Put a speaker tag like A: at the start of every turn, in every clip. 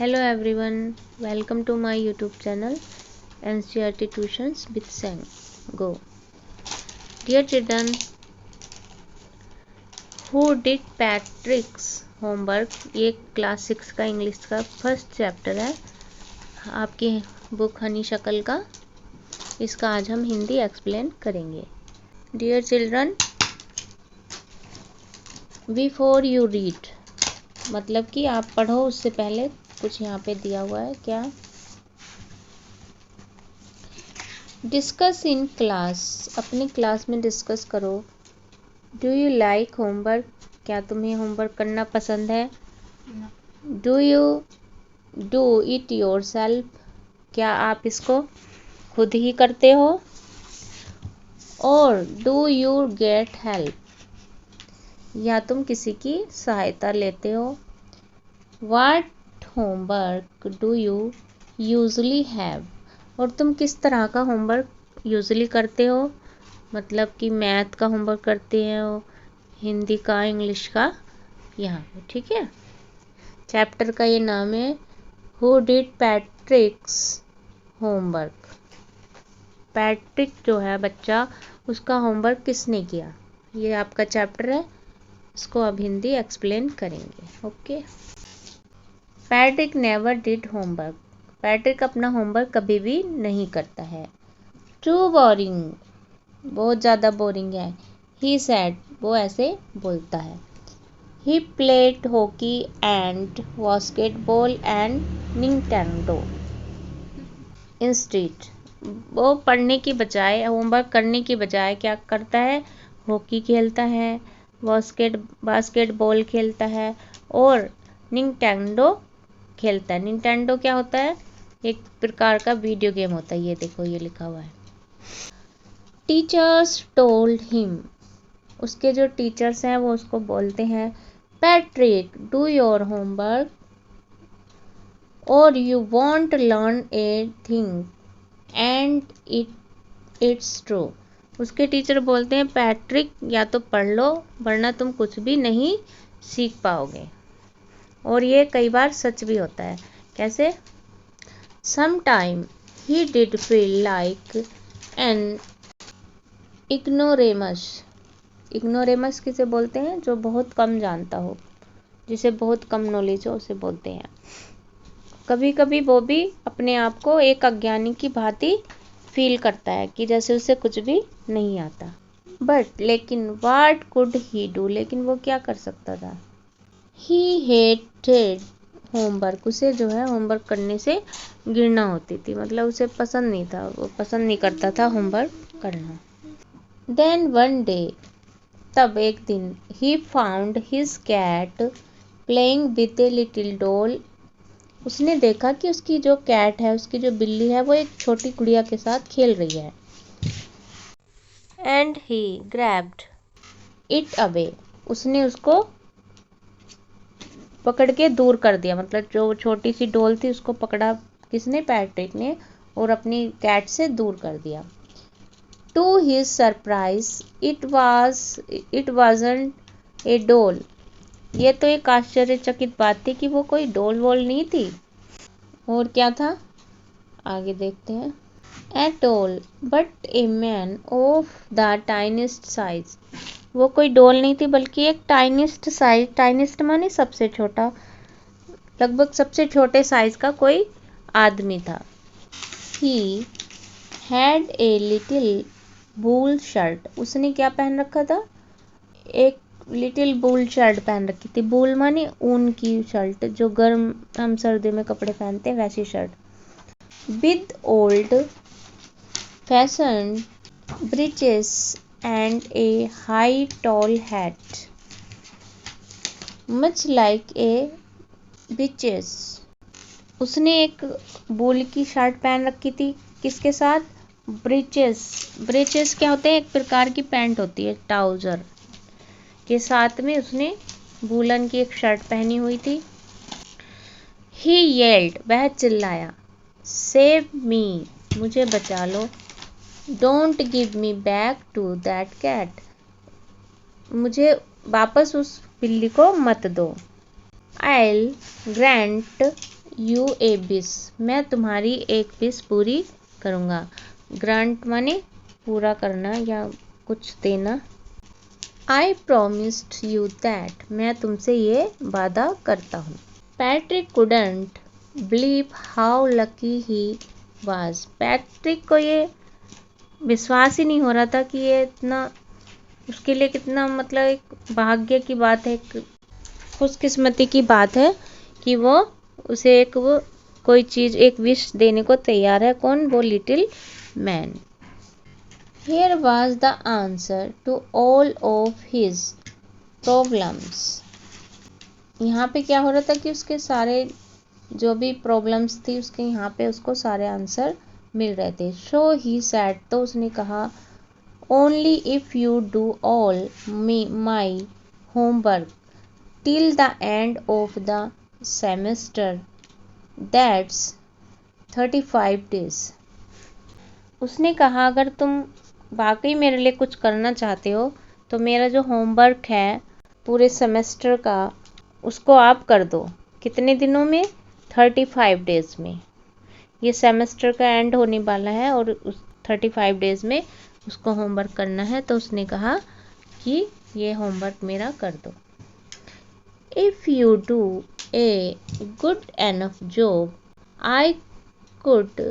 A: Hello everyone, welcome to my YouTube channel NCERT Tuitions with Sang. Go. Dear children, who did Patrick's homework? ये class 6 का English का first chapter है आपकी book Honey शक्ल का। इसका आज हम हिंदी एक्सप्लेन करेंगे। Dear children, before you read, मतलब कि आप पढ़ो उससे पहले कुछ यहाँ पे दिया हुआ है। क्या? डिस्कस इन क्लास, अपनी क्लास में डिस्कस करो। डू यू लाइक होमवर्क, क्या तुम्हें होमवर्क करना पसंद है? Do you do it yourself, क्या आप इसको खुद ही करते हो? और डू यू गेट हेल्प, या तुम किसी की सहायता लेते हो? What homework do you usually have, और तुम किस तरह का होमवर्क यूजुअली करते हो? मतलब कि मैथ का होमवर्क करते हो, हिंदी का, इंग्लिश का, यहाँ पे। ठीक है, चैप्टर का ये नाम है हु डिड पैट्रिक्स होमवर्क। पैट्रिक जो है बच्चा, उसका होमवर्क किसने किया, ये आपका चैप्टर है। इसको अब हिंदी एक्सप्लेन करेंगे। Okay. Patrick never did homework, Patrick अपना होमवर्क कभी भी नहीं करता है। टू बोरिंग, बहुत ज़्यादा बोरिंग है। ही सेड, वो ऐसे बोलता है। He played hockey and basketball and Nintendo instead, वो पढ़ने की बजाय, होमवर्क करने की बजाय क्या करता है? हॉकी खेलता है, बास्केटबॉल खेलता है और निंटेंडो खेलता है। निंटेंडो क्या होता है? एक प्रकार का वीडियो गेम होता है। ये देखो, ये लिखा हुआ है। टीचर्स टोल्ड हिम, उसके जो टीचर्स हैं वो उसको बोलते हैं, पैट्रिक डू योर होमवर्क और you want learn a thing and it's true. उसके टीचर बोलते हैं, पैट्रिक या तो पढ़ लो वरना तुम कुछ भी नहीं सीख पाओगे। और ये कई बार सच भी होता है। कैसे? Sometime he did feel like an ignoramus, ignoramus किसे बोलते हैं? जो बहुत कम जानता हो, जिसे बहुत कम नॉलेज हो, उसे बोलते हैं। कभी कभी वो भी अपने आप को एक अज्ञानी की भांति फील करता है कि जैसे उसे कुछ भी नहीं आता। बट लेकिन what could he do, लेकिन वो क्या कर सकता था? He hated होमवर्क, उसे जो है होमवर्क करने से घृणा होती थी, मतलब उसे पसंद नहीं था, वो पसंद नहीं करता था होमवर्क करना। देन वन डे, तब एक दिन, he found his cat playing with a little doll, उसने देखा कि उसकी जो कैट है, उसकी जो बिल्ली है, वो एक छोटी गुड़िया के साथ खेल रही है। And he grabbed it away, उसने उसको पकड़ के दूर कर दिया। मतलब जो छोटी सी डॉल थी उसको पकड़ा किसने? पैट्रिक ने, और अपनी कैट से दूर कर दिया। To his surprise it wasn't a doll, ये तो एक आश्चर्यचकित बात थी कि वो कोई डॉल वॉल नहीं थी। और क्या था? आगे देखते हैं। A doll but a man of the tiniest size, वो कोई डॉल नहीं थी बल्कि एक टाइनिस्ट साइज, टाइनिस्ट माने सबसे छोटा, लगभग सबसे छोटे साइज का कोई आदमी था। He had a little wool shirt, उसने क्या पहन रखा था? एक लिटिल वूल शर्ट पहन रखी थी। वूल माने ऊन की शर्ट, जो गर्म हम सर्दी में कपड़े पहनते हैं, वैसी shirt. With old fashion breeches and a high tall hat, much like a witch's, उसने एक वूल की शर्ट पहन रखी थी। किसके साथ? ब्रीचेस, ब्रीचेस क्या होते हैं? एक प्रकार की पैंट होती है, ट्राउजर के साथ में उसने वूलन की एक शर्ट पहनी हुई थी। ही येल्ड, वह चिल्लाया, सेव मी, मुझे बचा लो। Don't give me back to that cat, मुझे वापस उस बिल्ली को मत दो। I'll grant U A wish, मैं तुम्हारी एक विश पूरी करूँगा। ग्रांट माने पूरा करना या कुछ देना। आई प्रोमिस्ड यू दैट, मैं तुमसे ये वादा करता हूँ। Patrick couldn't believe how lucky he was, Patrick को ये विश्वास ही नहीं हो रहा था कि ये इतना उसके लिए कितना मतलब एक भाग्य की बात है, एक खुशकिस्मती की बात है कि वो उसे एक वो कोई चीज़ एक विश देने को तैयार है। कौन? वो little man. Here was the answer to all of his problems. यहाँ पे क्या हो रहा था कि उसके सारे जो भी प्रॉब्लम्स थी उसके यहाँ पे उसको सारे आंसर मिल रहे थे। So he said, तो उसने कहा, only if you do all my homework till the end of the semester, that's 35 days. उसने कहा अगर तुम वाकई मेरे लिए कुछ करना चाहते हो तो मेरा जो होमवर्क है पूरे सेमेस्टर का उसको आप कर दो। कितने दिनों में? 35 डेज में। ये सेमेस्टर का एंड होने वाला है और उस 35 डेज में उसको होमवर्क करना है। तो उसने कहा कि ये होमवर्क मेरा कर दो। If you do a good enough job I could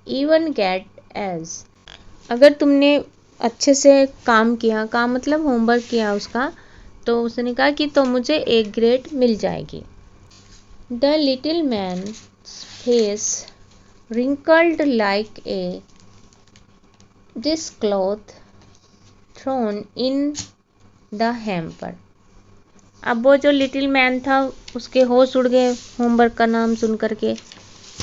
A: even get A's, अगर तुमने अच्छे से काम किया, काम मतलब होमवर्क किया उसका, तो उसने कहा कि तो मुझे एक ग्रेड मिल जाएगी। The little man face wrinkled like a dishcloth thrown in the hamper. अब वो जो लिटिल मैन था उसके होश उड़ गए होमवर्क का नाम सुन करके,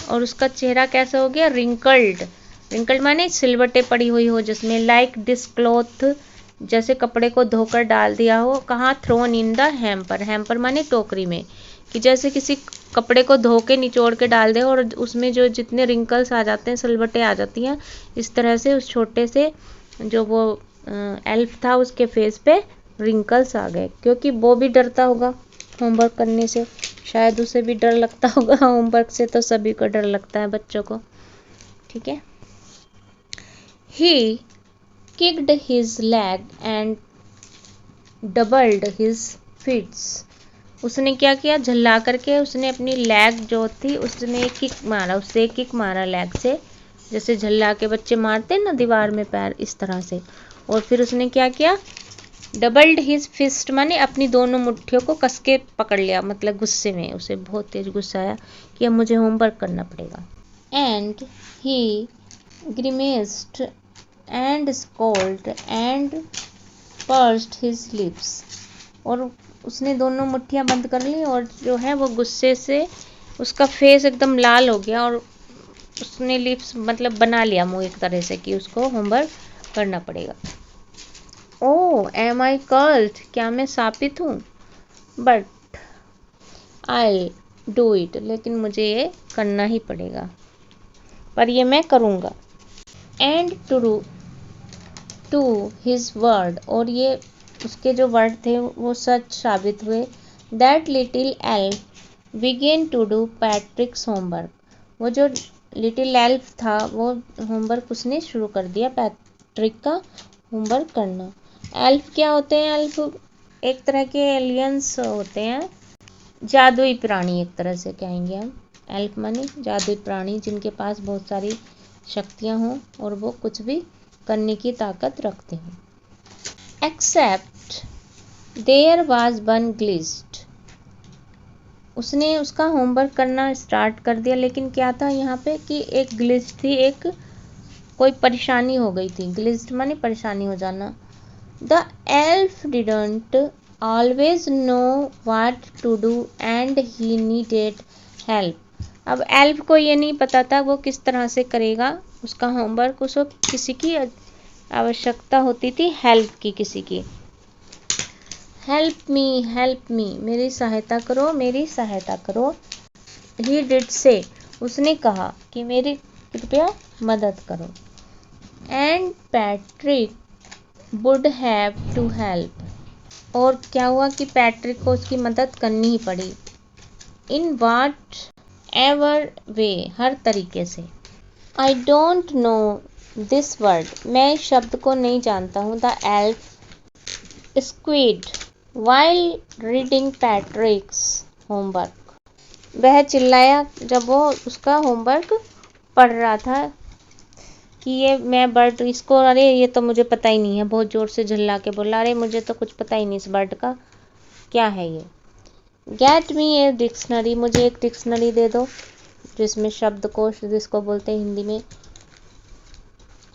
A: और उसका चेहरा कैसा हो गया? रिंकल्ड। रिंकल्ड माने सिलवटें पड़ी हुई हो जिसमें, लाइक डिशक्लॉथ जैसे कपड़े को धोकर डाल दिया हो। कहाँ? Thrown in the hamper, hamper माने टोकरी में, कि जैसे किसी कपड़े को धो के निचोड़ के डाल दे और उसमें जो जितने रिंकल्स आ जाते हैं, सिलवटें आ जाती हैं, इस तरह से उस छोटे से जो वो एल्फ था उसके फेस पे रिंकल्स आ गए, क्योंकि वो भी डरता होगा होमवर्क करने से, शायद उसे भी डर लगता होगा होमवर्क से, तो सभी को डर लगता है बच्चों को, ठीक है। He kicked his leg and doubled his feet. उसने क्या किया? झल्ला करके उसने अपनी लेग जो थी उसने किक मारा, उससे किक मारा लेग से, जैसे झल्ला के बच्चे मारते हैं ना दीवार में पैर, इस तरह से। और फिर उसने क्या किया? डबल्ड हिज फिस्ट माने अपनी दोनों मुट्ठियों को कस के पकड़ लिया, मतलब गुस्से में, उसे बहुत तेज गुस्सा आया कि अब मुझे होमवर्क करना पड़ेगा। And he grimaced and scowled and pursed his lips, और उसने दोनों मुट्ठियां बंद कर ली और जो है वो गुस्से से उसका फेस एकदम लाल हो गया, और उसने लिप्स मतलब बना लिया मुंह एक तरह से कि उसको होमवर्क करना पड़ेगा। ओह एम आई कर्ल्ड, क्या मैं शापित हूँ? बट आई डू इट, लेकिन मुझे ये करना ही पड़ेगा, पर ये मैं करूँगा। एंड टू हिज वर्ड, और ये उसके जो वर्ड थे वो सच साबित हुए। That little elf began to do Patrick's homework, वो जो लिटिल एल्फ था वो होमवर्क उसने शुरू कर दिया, पैट्रिक का होमवर्क करना। एल्फ क्या होते हैं? एल्फ एक तरह के एलियंस होते हैं, जादुई प्राणी एक तरह से कहेंगे हम। एल्फ माने जादुई प्राणी जिनके पास बहुत सारी शक्तियाँ हों और वो कुछ भी करने की ताकत रखते हैं। एक्सेप्ट देयर वाज वन ग्लिस्ट, उसने उसका होमवर्क करना स्टार्ट कर दिया, लेकिन क्या था यहाँ पे कि एक ग्लिच थी, एक कोई परेशानी हो गई थी। ग्लिच माने परेशानी हो जाना। The elf didn't always know what to do and he needed help, अब एल्फ को ये नहीं पता था वो किस तरह से करेगा उसका होमवर्क, उसको किसी की आवश्यकता होती थी, हेल्प की, किसी की। हेल्प मी, मेरी सहायता करो, मेरी सहायता करो। ही डिड से, उसने कहा कि मेरी कृपया मदद करो। And Patrick would have to help, और क्या हुआ कि पैट्रिक को उसकी मदद करनी ही पड़ी। इन वाट एवर वे, हर तरीके से। I don't know this word, मैं इस शब्द को नहीं जानता हूँ। The elf squid while reading पैट्रिक्स homework, वह चिल्लाया जब वो उसका होमवर्क पढ़ रहा था कि ये मैं बर्ड इसको, अरे ये तो मुझे पता ही नहीं है, बहुत ज़ोर से झल्ला के बोला, अरे मुझे तो कुछ पता ही नहीं इस बर्ड का क्या है ये। गेट मी ए डिक्शनरी, मुझे एक डिक्शनरी दे दो, जिसमें शब्दकोश जिसको बोलते हैं हिंदी में।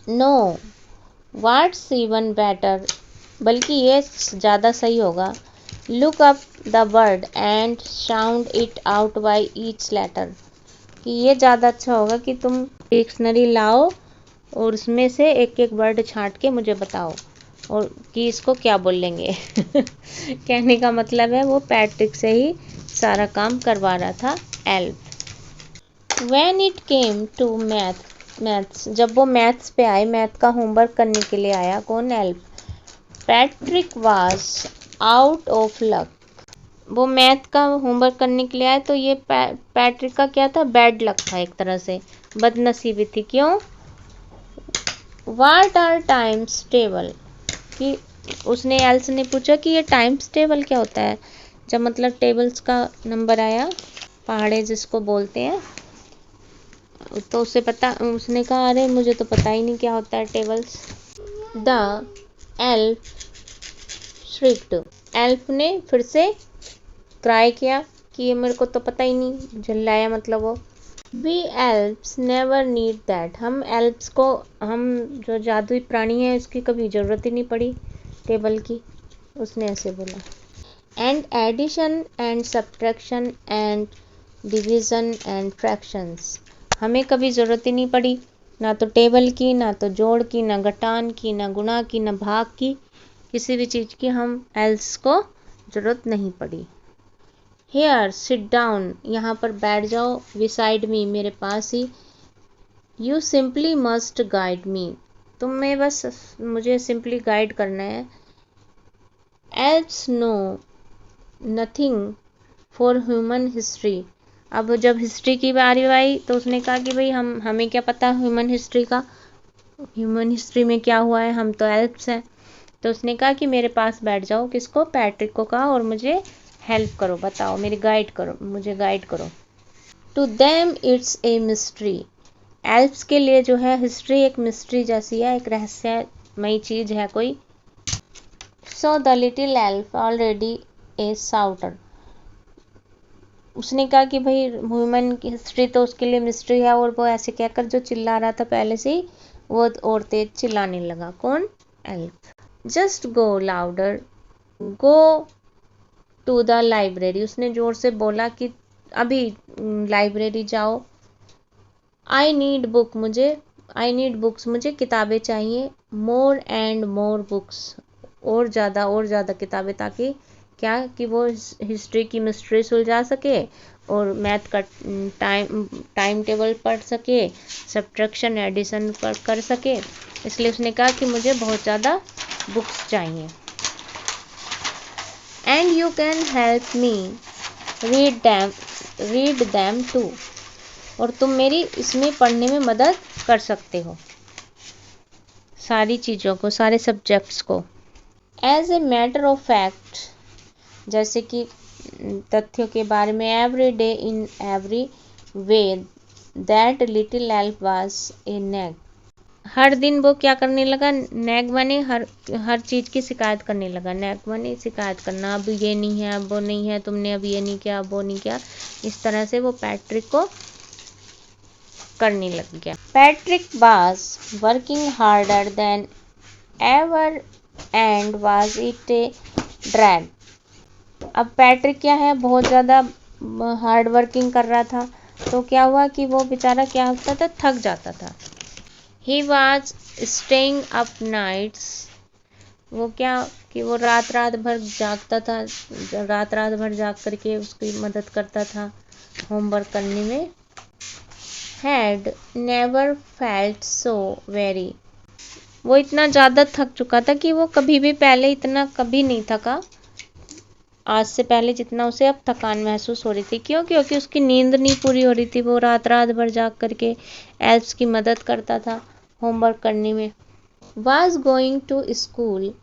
A: नो व्हाट्स इवन बेटर, बल्कि ये ज़्यादा सही होगा। Look up the word and sound it out by each letter, कि ये ज़्यादा अच्छा होगा कि तुम डिक्शनरी लाओ और उसमें से एक एक वर्ड छांट के मुझे बताओ और कि इसको क्या बोलेंगे। कहने का मतलब है वो पैट्रिक से ही सारा काम करवा रहा था elf. When it came to maths, जब वो मैथ्स पे आए, मैथ का होमवर्क करने के लिए आया, कौन? Elf. Patrick was out of luck, वो मैथ का होमवर्क करने के लिए आया तो ये पैट्रिक का क्या था? बैड लक था, एक तरह से बदनसीबी थी। क्यों? व्हाट आर टाइम्स टेबल, कि उसने एल्स ने पूछा कि ये टाइम्स टेबल क्या होता है, जब मतलब टेबल्स का नंबर आया, पहाड़े जिसको बोलते हैं, तो उसे पता, उसने कहा अरे मुझे तो पता ही नहीं क्या होता है टेबल्स। द एल्फ श्रिक्ड, एल्फ ने फिर से क्राई किया कि ये मेरे को तो पता ही नहीं, झल्लाया मतलब वो। We elves never need that, हम एल्प्स को, हम जो जादुई प्राणी है उसकी कभी ज़रूरत ही नहीं पड़ी टेबल की, उसने ऐसे बोला। And addition and subtraction and division and fractions, हमें कभी ज़रूरत ही नहीं पड़ी, ना तो टेबल की, ना तो जोड़ की, ना घटान की, ना गुणा की, ना भाग की, किसी भी चीज़ की हम एल्स को ज़रूरत नहीं पड़ी। हेयर सिट डाउन, यहाँ पर बैठ जाओ, बिसाइड मी, मेरे पास ही। You simply must guide me, तुम्हें बस मुझे सिंपली गाइड करना है। Elves know nothing for human history, अब जब हिस्ट्री की बारी आई तो उसने कहा कि भाई हमें क्या पता ह्यूमन हिस्ट्री का, ह्यूमन हिस्ट्री में क्या हुआ है, हम तो एल्प्स हैं। तो उसने कहा कि मेरे पास बैठ जाओ, किसको? पैट्रिक को कहा, और मुझे हेल्प करो, बताओ, मेरी गाइड करो, मुझे गाइड करो। To them it's a mystery, elves के लिए जो है हिस्ट्री एक मिस्ट्री जैसी है, एक रहस्यमयी चीज है कोई। So the little elf already a souter, उसने कहा कि भाई ह्यूमन की हिस्ट्री तो उसके लिए मिस्ट्री है, और वो ऐसे कहकर जो चिल्ला रहा था पहले से ही, वो और तेज चिल्लाने लगा। कौन? Elf. Just go louder, go to the library, उसने जोर से बोला कि अभी लाइब्रेरी जाओ। I need book, I need books, मुझे किताबें चाहिए। मोर एंड मोर बुक्स, और ज़्यादा किताबें, ताकि क्या कि वो हिस्ट्री की मिस्ट्री सुलझा सके और मैथ का टाइम टेबल पढ़ सके, सब्ट्रैक्शन एडिशन कर सके, इसलिए उसने कहा कि मुझे बहुत ज़्यादा बुक्स चाहिए। And you can help me read them too, और तुम मेरी इसमें पढ़ने में मदद कर सकते हो, सारी चीज़ों को, सारे सब्जेक्ट्स को। As a matter of fact, जैसे कि तथ्यों के बारे में, every day in every way that little elf was a nag, हर दिन वो क्या करने लगा? नैग बने, हर चीज़ की शिकायत करने लगा। नैग बने शिकायत करना, अब ये नहीं है, अब वो नहीं है, तुमने अब ये नहीं किया, अब वो नहीं किया, इस तरह से वो पैट्रिक को करने लग गया। Patrick was working harder than ever and was it A drag, अब पैट्रिक क्या है, बहुत ज़्यादा हार्ड वर्किंग कर रहा था, तो क्या हुआ कि वो बेचारा क्या होता था? थक जाता था। He was staying up nights, वो क्या कि वो रात भर जागता था, रात भर जाग करके उसकी मदद करता था होमवर्क करने में। Had never felt so very, वो इतना ज़्यादा थक चुका था कि वो कभी भी पहले इतना कभी नहीं थका, आज से पहले जितना उसे अब थकान महसूस हो रही थी। क्यों? क्योंकि उसकी नींद नहीं पूरी हो रही थी। वो रात रात भर जाग करके एल्फ्स की मदद करता था होमवर्क करने में। Was going to school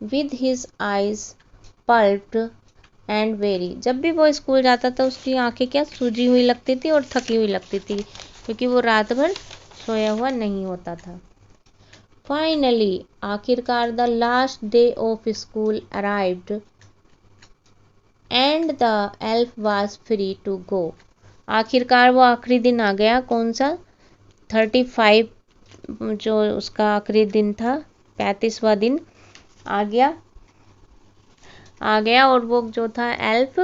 A: with his eyes pulped and weary। जब भी वो स्कूल जाता था उसकी आंखें क्या सूजी हुई लगती थी और थकी हुई लगती थी, क्योंकि वो रात भर सोया हुआ नहीं होता था। Finally, आखिरकार the last day of school arrived and the elf was free to go। आखिरकार वो आखिरी दिन आ गया। कौन सा? 35, जो उसका आखिरी दिन था, 35वां दिन आ गया और वो जो था एल्फ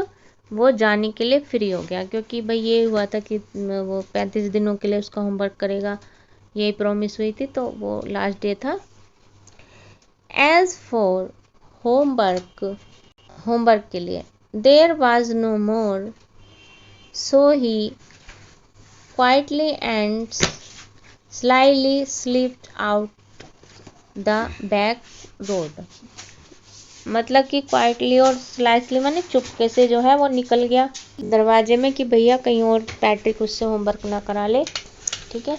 A: वो जाने के लिए फ्री हो गया, क्योंकि भाई ये हुआ था कि वो 35 दिनों के लिए उसका होमवर्क करेगा, यही प्रॉमिस हुई थी, तो वो लास्ट डे था। एज फॉर होमवर्क के लिए there was no more, so he quietly and slyly slipped out the back road. मतलब कि क्वाइटली और स्लाइसली माने चुपके से जो है वो निकल गया दरवाजे में कि भैया कहीं और पैट्रिक उससे होमवर्क ना करा ले। ठीक है।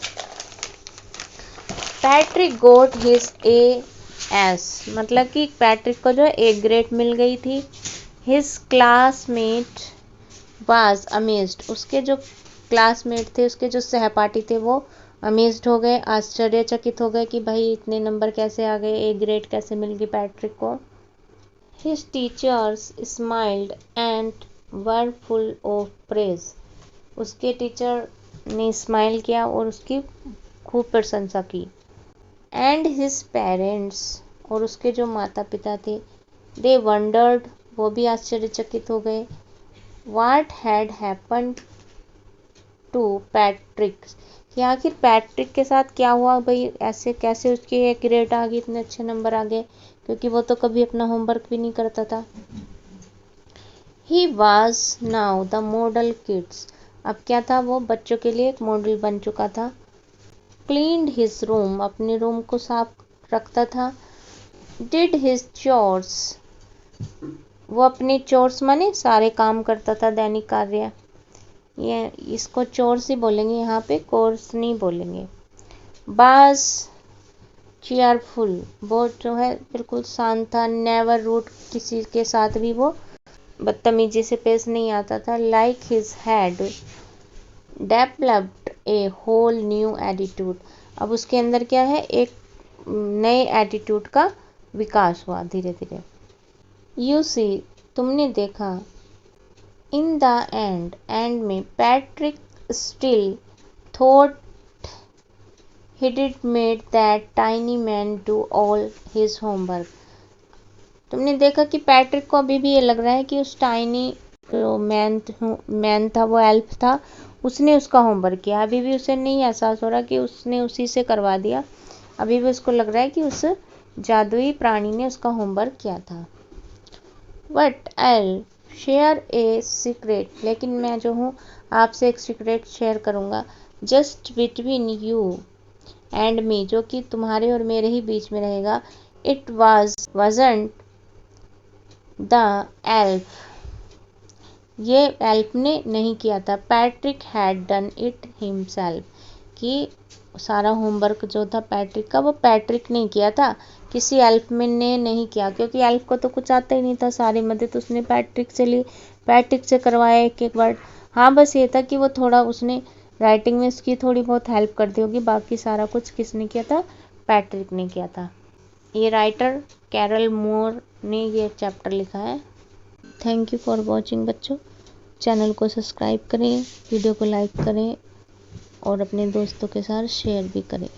A: पैट्रिक गोट हिज AS, मतलब कि पैट्रिक को जो है A ग्रेड मिल गई थी। हिज क्लासमेट वाज अमेज्ड, उसके जो क्लासमेट थे, उसके जो सहपाठी थे, वो अमेज्ड हो गए, आश्चर्यचकित हो गए कि भाई इतने नंबर कैसे आ गए, A ग्रेड कैसे मिल गई पैट्रिक को। His teachers smiled and were full of praise। उसके टीचर ने स्माइल किया और उसकी खूब प्रशंसा की। And his parents, और उसके जो माता पिता थे, they wondered, वो भी आश्चर्यचकित हो गए। What had happened to Patrick, कि आखिर पैट्रिक के साथ क्या हुआ भाई, ऐसे कैसे उसकी एक ग्रेड आ गई, इतने अच्छे नंबर आ गए, क्योंकि वो तो कभी अपना होमवर्क भी नहीं करता था। He was now the model kids, अब क्या था, वो बच्चों के लिए एक मॉडल बन चुका था। Cleaned his room, अपने रूम को साफ रखता था। Did his chores, वो अपने चोर्स माने सारे काम करता था, दैनिक कार्य। ये इसको चोर्स ही बोलेंगे यहाँ पे, कोर्स नहीं बोलेंगे। बाज चीयरफुल, वो जो है बिल्कुल शांत था। नेवर रूड, किसी के साथ भी वो बदतमीजी से पेश नहीं आता था। Like his had developed a whole new attitude, अब उसके अंदर क्या है, एक नए एटीट्यूड का विकास हुआ धीरे धीरे। यू सी, तुमने देखा। इन द एंड में Patrick still thought he did made that tiny man do all his homework। तुमने देखा कि पैट्रिक को अभी भी ये लग रहा है कि उस टाइनी जो मैन था, वो एल्फ था, उसने उसका होमवर्क किया। अभी भी उसे नहीं एहसास हो रहा कि उसने उसी से करवा दिया। अभी भी उसको लग रहा है कि उस जादुई प्राणी ने उसका होमवर्क किया था। But I share a secret, लेकिन मैं जो हूँ आपसे एक सीक्रेट शेयर करूँगा। Just between you and me, जो कि तुम्हारे और मेरे ही बीच में रहेगा। इट वाजंट द एल्फ, ये एल्फ ने नहीं किया था। Patrick had done it himself, कि सारा होमवर्क जो था पैट्रिक का, वो पैट्रिक ने किया था, किसी एल्फ में ने नहीं किया, क्योंकि एल्फ को तो कुछ आता ही नहीं था। सारी मदद उसने पैट्रिक से ली, पैट्रिक से करवाया एक एक वर्ड। हाँ, बस ये था कि वो थोड़ा उसने राइटिंग में उसकी थोड़ी बहुत हेल्प कर दी होगी, बाकी सारा कुछ किसने किया था, पैट्रिक ने किया था। ये राइटर कैरल मोर ने ये चैप्टर लिखा है। थैंक यू फॉर वॉचिंग बच्चों। चैनल को सब्सक्राइब करें, वीडियो को लाइक करें और अपने दोस्तों के साथ शेयर भी करें।